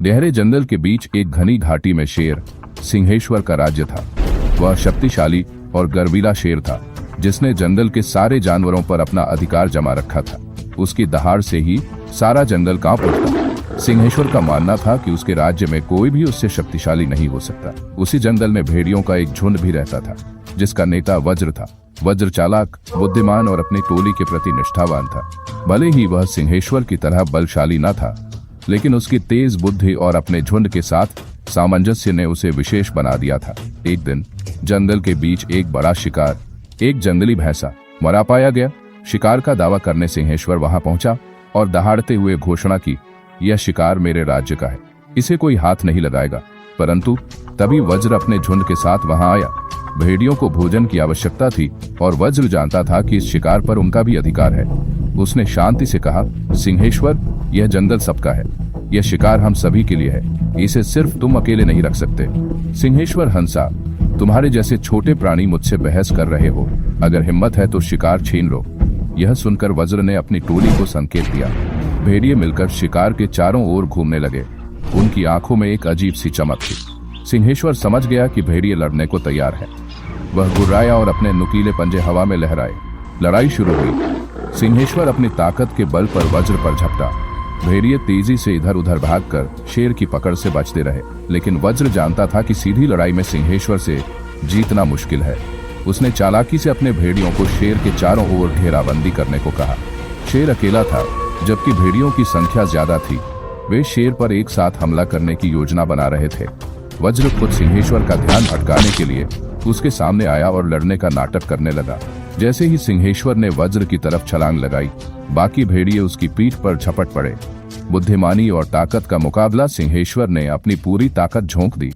गहरे जंगल के बीच एक घनी घाटी में शेर सिंहेश्वर का राज्य था। वह शक्तिशाली और गर्वीला शेर था जिसने जंगल के सारे जानवरों पर अपना अधिकार जमा रखा था। उसकी दहाड़ से ही सारा जंगल कांप उठता। सिंहेश्वर का मानना था कि उसके राज्य में कोई भी उससे शक्तिशाली नहीं हो सकता। उसी जंगल में भेड़ियों का एक झुंड भी रहता था जिसका नेता वज्र था। वज्र चालाक, बुद्धिमान और अपनी टोली के प्रति निष्ठावान था। भले ही वह सिंहेश्वर की तरह बलशाली न था, लेकिन उसकी तेज बुद्धि और अपने झुंड के साथ सामंजस्य ने उसे विशेष बना दिया था। एक दिन जंगल के बीच एक बड़ा शिकार, एक जंगली भैंसा मरा पाया गया। शिकार का दावा करने सिंहेश्वर वहां पहुंचा और दहाड़ते हुए घोषणा की, यह शिकार मेरे राज्य का है, इसे कोई हाथ नहीं लगाएगा। परंतु तभी वज्र अपने झुंड के साथ वहां आया। भेड़ियों को भोजन की आवश्यकता थी और वज्र जानता था कि इस शिकार पर उनका भी अधिकार है। उसने शांति से कहा, सिंहेश्वर, यह जंगल सबका है, यह शिकार हम सभी के लिए है, इसे सिर्फ तुम अकेले नहीं रख सकते। सिंहेश्वर हंसा, तुम्हारे जैसे छोटे प्राणी मुझसे बहस कर रहे हो, अगर हिम्मत है तो शिकार छीन लो। यह सुनकर वज्र ने अपनी टोली को संकेत दिया। भेड़िए मिलकर शिकार के चारों ओर घूमने लगे। उनकी आंखों में एक अजीब सी चमक थी। सिंहेश्वर समझ गया कि भेड़िए लड़ने को तैयार है। वह गुर्राया और अपने नुकीले पंजे हवा में लहराए। लड़ाई शुरू हुई। सिंहेश्वर अपनी ताकत के बल पर वज्र पर झपटा। भेड़िए तेजी से इधर उधर भागकर शेर की पकड़ से बचते रहे, लेकिन वज्र जानता था कि सीधी लड़ाई में सिंहेश्वर से जीतना मुश्किल है। उसने चालाकी से अपने भेड़ियों को शेर के चारों ओर घेराबंदी करने को कहा। शेर अकेला था, जबकि भेड़ियों की संख्या ज्यादा थी। वे शेर पर एक साथ हमला करने की योजना बना रहे थे। वज्र खुद सिंहेश्वर का ध्यान भटकाने के लिए उसके सामने आया और लड़ने का नाटक करने लगा। जैसे ही सिंहेश्वर ने वज्र की तरफ छलांग लगाई, बाकी भेड़िए उसकी पीठ पर झपट पड़े। बुद्धिमानी और ताकत का मुकाबला सिंहेश्वर ने अपनी पूरी ताकत झोंक दी।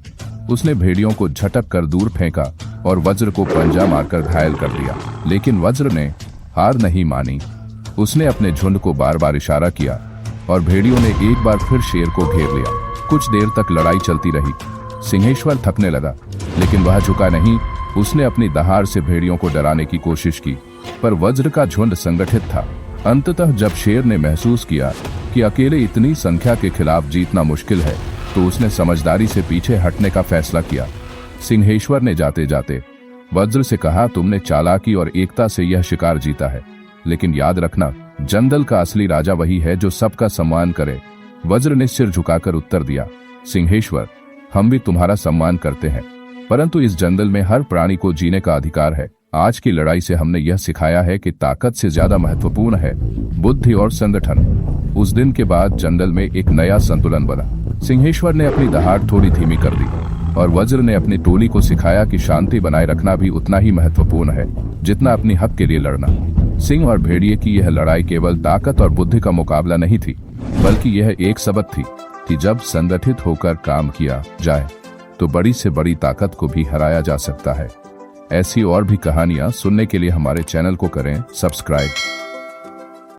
उसने भेड़ियों को झटक कर दूर फेंका और वज्र को पंजा मारकर घायल कर दिया। लेकिन वज्र ने हार नहीं मानी। उसने अपने झुंड को बार बार इशारा किया और भेड़ियों ने एक बार फिर शेर को घेर लिया। कुछ देर तक लड़ाई चलती रही। सिंहेश्वर थकने लगा, लेकिन वह झुका नहीं। उसने अपनी दहाड़ से भेड़ियों को डराने की कोशिश की, पर वज्र का झुंड संगठित था। अंततः जब शेर ने महसूस किया कि अकेले इतनी संख्या के खिलाफ जीतना मुश्किल है, तो उसने समझदारी से पीछे हटने का फैसला किया। सिंहेश्वर ने जाते जाते वज्र से कहा, तुमने चालाकी और एकता से यह शिकार जीता है, लेकिन याद रखना, जंगल का असली राजा वही है जो सबका सम्मान करे। वज्र ने सिर झुकाकर उत्तर दिया, सिंहेश्वर, हम भी तुम्हारा सम्मान करते हैं, परंतु इस जंगल में हर प्राणी को जीने का अधिकार है। आज की लड़ाई से हमने यह सिखाया है कि ताकत से ज्यादा महत्वपूर्ण है बुद्धि और संगठन। उस दिन के बाद जंगल में एक नया संतुलन बना। सिंहेश्वर ने अपनी दहाड़ थोड़ी धीमी कर दी और वज्र ने अपनी टोली को सिखाया कि शांति बनाए रखना भी उतना ही महत्वपूर्ण है जितना अपनी हक के लिए लड़ना। सिंह और भेड़िए की यह लड़ाई केवल ताकत और बुद्धि का मुकाबला नहीं थी, बल्कि यह एक सबक थी कि जब संगठित होकर काम किया जाए तो बड़ी से बड़ी ताकत को भी हराया जा सकता है। ऐसी और भी कहानियां सुनने के लिए हमारे चैनल को करें सब्सक्राइब।